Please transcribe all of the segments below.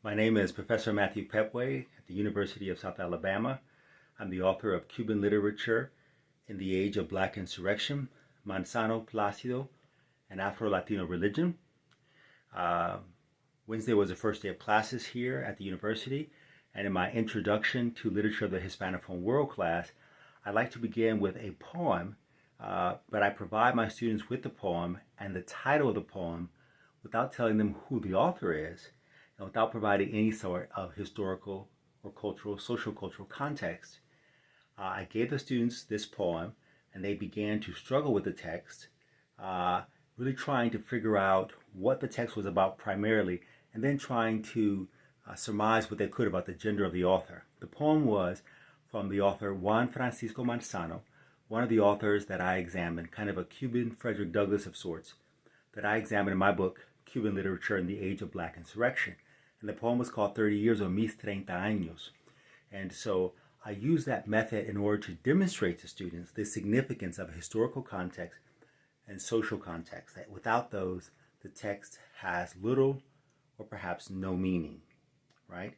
My name is Professor Matthew Petway at the University of South Alabama. I'm the author of Cuban Literature in the Age of Black Insurrection, Manzano Plácido, and Afro-Latino Religion. Wednesday was the first day of classes here at the university, and in my Introduction to Literature of the Hispanophone World class, I'd like to begin with a poem, but I provide my students with the poem and the title of the poem without telling them who the author is, and without providing any sort of historical or cultural, social cultural context. I gave the students this poem, and they began to struggle with the text, really trying to figure out what the text was about primarily, and then trying to surmise what they could about the gender of the author. The poem was from the author Juan Francisco Manzano, one of the authors that I examined, kind of a Cuban Frederick Douglass of sorts, that I examined in my book, Cuban Literature in the Age of Black Insurrection. And the poem was called 30 Years or Mis 30 Años. And so I use that method in order to demonstrate to students the significance of historical context and social context, that without those, the text has little or perhaps no meaning, right?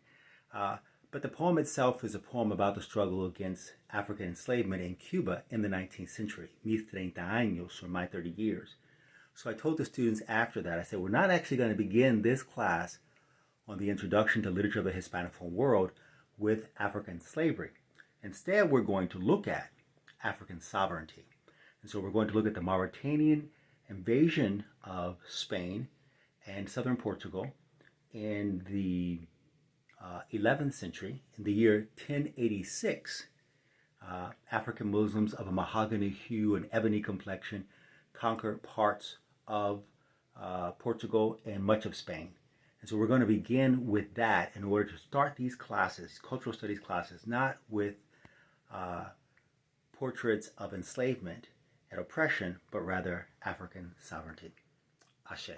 But the poem itself is a poem about the struggle against African enslavement in Cuba in the 19th century, Mis 30 Años, or My 30 Years. So I told the students after that, I said, we're not actually going to begin this class on the Introduction to Literature of the Hispanophone World with African slavery. Instead, we're going to look at African sovereignty. And so we're going to look at the Mauritanian invasion of Spain and southern Portugal in the 11th century. In the year 1086, African Muslims of a mahogany hue and ebony complexion conquered parts of Portugal and much of Spain. And so we're going to begin with that in order to start these classes, cultural studies classes, not with portraits of enslavement and oppression, but rather African sovereignty. Ashe.